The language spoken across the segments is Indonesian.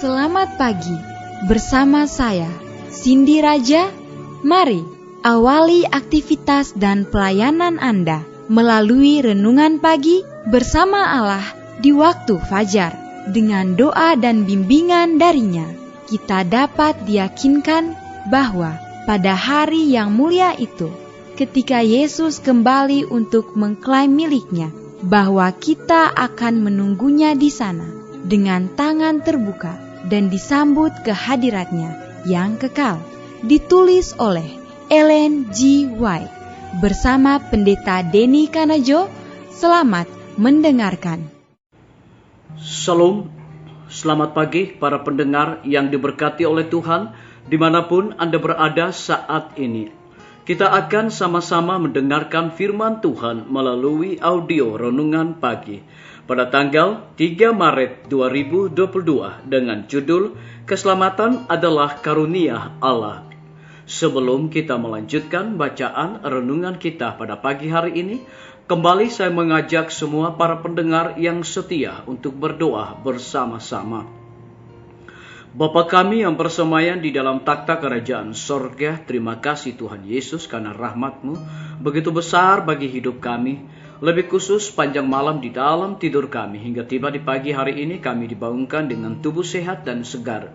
Selamat pagi bersama saya, Cindy Raja. Mari awali aktivitas dan pelayanan Anda melalui renungan pagi bersama Allah di waktu fajar. Dengan doa dan bimbingan darinya, kita dapat diyakinkan bahwa pada hari yang mulia itu, ketika Yesus kembali untuk mengklaim miliknya, bahwa kita akan menunggunya di sana dengan tangan terbuka dan disambut ke hadiratnya yang kekal. Ditulis oleh Ellen G. White bersama Pendeta Denny Kanajo. Selamat mendengarkan. Shalom, selamat pagi para pendengar yang diberkati oleh Tuhan dimanapun Anda berada saat ini. Kita akan sama-sama mendengarkan firman Tuhan melalui audio renungan pagi pada tanggal 3 Maret 2022 dengan judul Keselamatan adalah Karunia Allah. Sebelum kita melanjutkan bacaan renungan kita pada pagi hari ini, kembali saya mengajak semua para pendengar yang setia untuk berdoa bersama-sama. Bapa kami yang bersemayam di dalam takhta kerajaan sorga, terima kasih Tuhan Yesus karena rahmat-Mu begitu besar bagi hidup kami. Lebih khusus panjang malam di dalam tidur kami hingga tiba di pagi hari ini kami dibangunkan dengan tubuh sehat dan segar.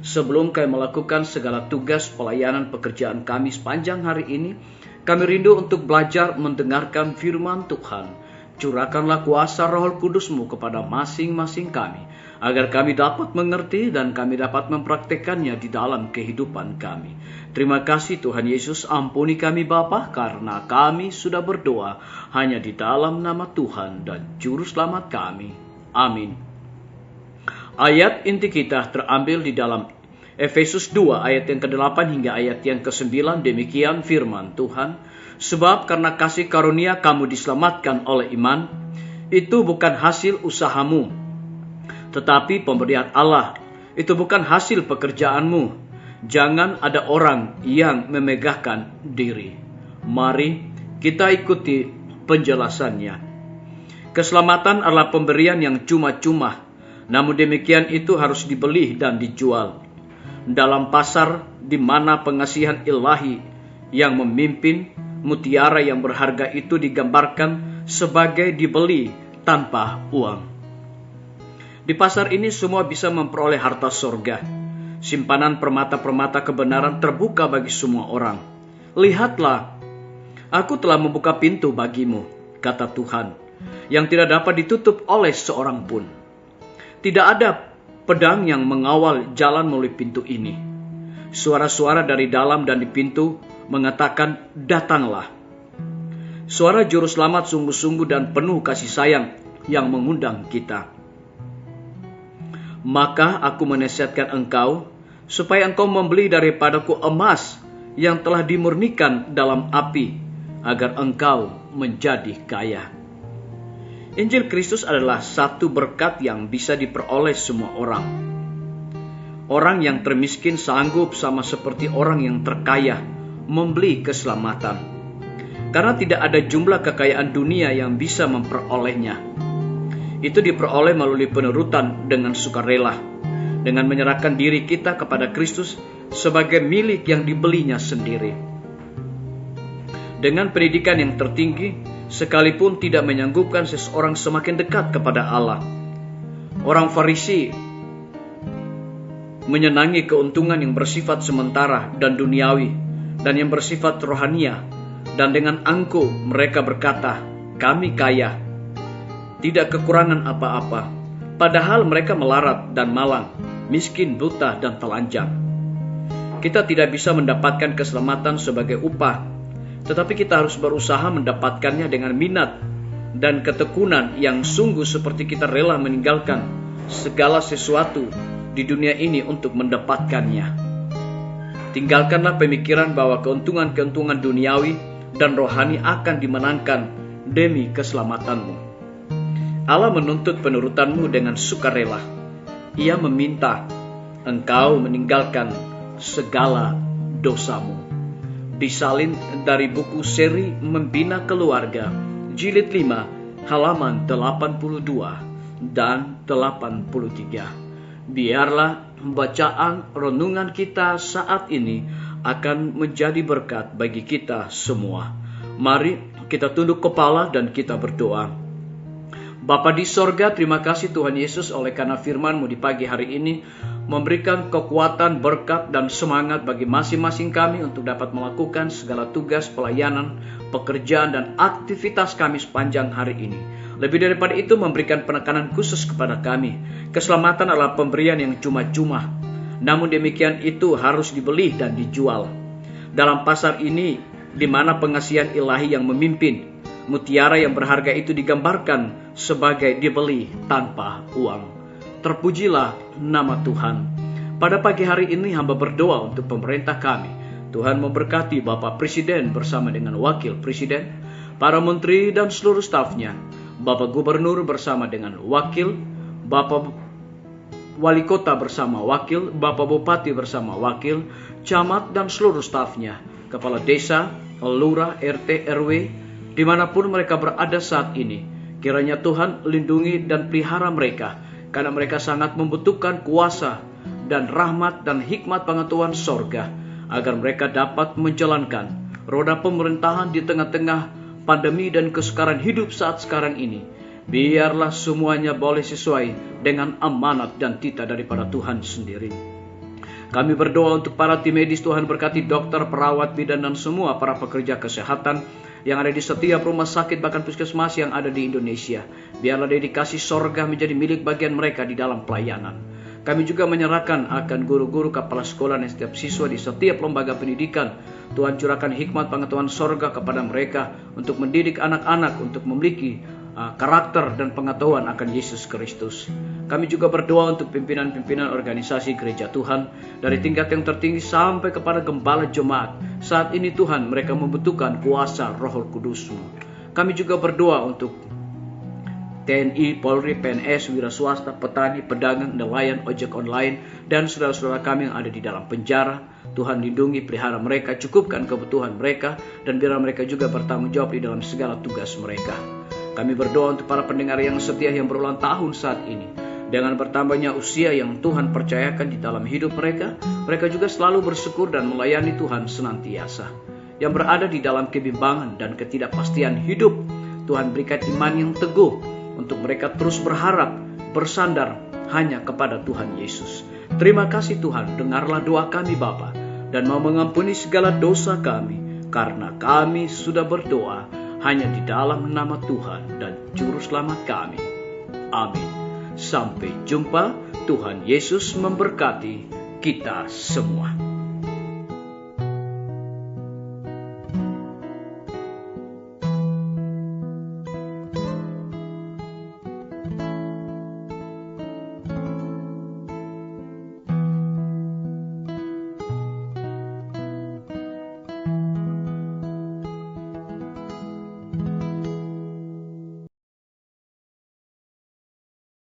Sebelum kami melakukan segala tugas pelayanan pekerjaan kami sepanjang hari ini, kami rindu untuk belajar mendengarkan firman Tuhan. Curahkanlah kuasa Roh Kudus-Mu kepada masing-masing kami, agar kami dapat mengerti dan kami dapat mempraktekannya di dalam kehidupan kami. Terima kasih Tuhan Yesus, ampuni kami Bapa, karena kami sudah berdoa hanya di dalam nama Tuhan dan Juru Selamat kami. Amin. Ayat inti kita terambil di dalam Efesus 2 ayat yang ke-8 hingga ayat yang ke-9. Demikian firman Tuhan. Sebab karena kasih karunia kamu diselamatkan oleh iman, itu bukan hasil usahamu, tetapi pemberian Allah. Itu bukan hasil pekerjaanmu. Jangan ada orang yang memegahkan diri. Mari kita ikuti penjelasannya. Keselamatan adalah pemberian yang cuma-cuma, namun demikian itu harus dibeli dan dijual. Dalam pasar di mana pengasihan ilahi yang memimpin, mutiara yang berharga itu digambarkan sebagai dibeli tanpa uang. Di pasar ini semua bisa memperoleh harta sorga. Simpanan permata-permata kebenaran terbuka bagi semua orang. Lihatlah, aku telah membuka pintu bagimu, kata Tuhan, yang tidak dapat ditutup oleh seorang pun. Tidak ada pedang yang mengawal jalan melalui pintu ini. Suara-suara dari dalam dan di pintu mengatakan, datanglah. Suara Juru Selamat sungguh-sungguh dan penuh kasih sayang yang mengundang kita. Maka aku menasihatkan engkau, supaya engkau membeli daripadaku emas yang telah dimurnikan dalam api, agar engkau menjadi kaya. Injil Kristus adalah satu berkat yang bisa diperoleh semua orang. Orang yang termiskin sanggup sama seperti orang yang terkaya membeli keselamatan. Karena tidak ada jumlah kekayaan dunia yang bisa memperolehnya. Itu diperoleh melalui penurutan dengan sukarela, dengan menyerahkan diri kita kepada Kristus sebagai milik yang dibelinya sendiri. Dengan pendidikan yang tertinggi, sekalipun tidak menyanggupkan seseorang semakin dekat kepada Allah. Orang Farisi menyenangi keuntungan yang bersifat sementara dan duniawi, dan yang bersifat rohania, dan dengan angkuh mereka berkata, kami kaya, tidak kekurangan apa-apa, padahal mereka melarat dan malang, miskin, buta, dan telanjang. Kita tidak bisa mendapatkan keselamatan sebagai upah, tetapi kita harus berusaha mendapatkannya dengan minat dan ketekunan yang sungguh, seperti kita rela meninggalkan segala sesuatu di dunia ini untuk mendapatkannya. Tinggalkanlah pemikiran bahwa keuntungan-keuntungan duniawi dan rohani akan dimenangkan demi keselamatanmu. Allah menuntut penurutanmu dengan sukarela. Ia meminta engkau meninggalkan segala dosamu. Disalin dari buku seri Membina Keluarga, jilid 5, halaman 82 dan 83. Biarlah bacaan renungan kita saat ini akan menjadi berkat bagi kita semua. Mari kita tunduk kepala dan kita berdoa. Bapa di sorga, terima kasih Tuhan Yesus oleh karena firman-Mu di pagi hari ini memberikan kekuatan, berkat, dan semangat bagi masing-masing kami untuk dapat melakukan segala tugas, pelayanan, pekerjaan, dan aktivitas kami sepanjang hari ini. Lebih daripada itu memberikan penekanan khusus kepada kami. Keselamatan adalah pemberian yang cuma-cuma. Namun demikian itu harus dibeli dan dijual. Dalam pasar ini, di mana pengasihan ilahi yang memimpin, mutiara yang berharga itu digambarkan sebagai dibeli tanpa uang. Terpujilah nama Tuhan. Pada pagi hari ini hamba berdoa untuk pemerintah kami. Tuhan memberkati Bapak Presiden bersama dengan Wakil Presiden, para menteri dan seluruh stafnya, Bapak Gubernur bersama dengan Wakil, Bapak Wali Kota bersama Wakil, Bapak Bupati bersama Wakil, Camat dan seluruh stafnya, Kepala Desa, Lurah, RT, RW, dimanapun mereka berada saat ini. Kiranya Tuhan lindungi dan pelihara mereka, karena mereka sangat membutuhkan kuasa dan rahmat dan hikmat pengetahuan sorga, agar mereka dapat menjalankan roda pemerintahan di tengah-tengah pandemi dan kesukaran hidup saat sekarang ini. Biarlah semuanya boleh sesuai dengan amanat dan titah daripada Tuhan sendiri. Kami berdoa untuk para tim medis, Tuhan berkati dokter, perawat, bidan, dan semua para pekerja kesehatan yang ada di setiap rumah sakit bahkan puskesmas yang ada di Indonesia. Biarlah dedikasi sorga menjadi milik bagian mereka di dalam pelayanan. Kami juga menyerahkan akan guru-guru, kepala sekolah, dan setiap siswa di setiap lembaga pendidikan. Tuhan curahkan hikmat pengetahuan sorga kepada mereka untuk mendidik anak-anak untuk memiliki karakter dan pengetahuan akan Yesus Kristus. Kami juga berdoa untuk pimpinan-pimpinan organisasi gereja Tuhan, dari tingkat yang tertinggi sampai kepada gembala jemaat. Saat ini Tuhan, mereka membutuhkan kuasa Roh Kudus-Mu. Kami juga berdoa untuk TNI, Polri, PNS, wira swasta, petani, pedagang, nelayan, ojek online, dan saudara-saudara kami yang ada di dalam penjara. Tuhan lindungi, pelihara mereka, cukupkan kebutuhan mereka, dan biarlah mereka juga bertanggung jawab di dalam segala tugas mereka. Kami berdoa untuk para pendengar yang setia yang berulang tahun saat ini. Dengan bertambahnya usia yang Tuhan percayakan di dalam hidup mereka, mereka juga selalu bersyukur dan melayani Tuhan senantiasa. Yang berada di dalam kebimbangan dan ketidakpastian hidup, Tuhan berikan iman yang teguh untuk mereka terus berharap, bersandar hanya kepada Tuhan Yesus. Terima kasih Tuhan, dengarlah doa kami Bapa, dan mau mengampuni segala dosa kami, karena kami sudah berdoa hanya di dalam nama Tuhan dan Juru Selamat kami. Amin. Sampai jumpa. Tuhan Yesus memberkati kita semua.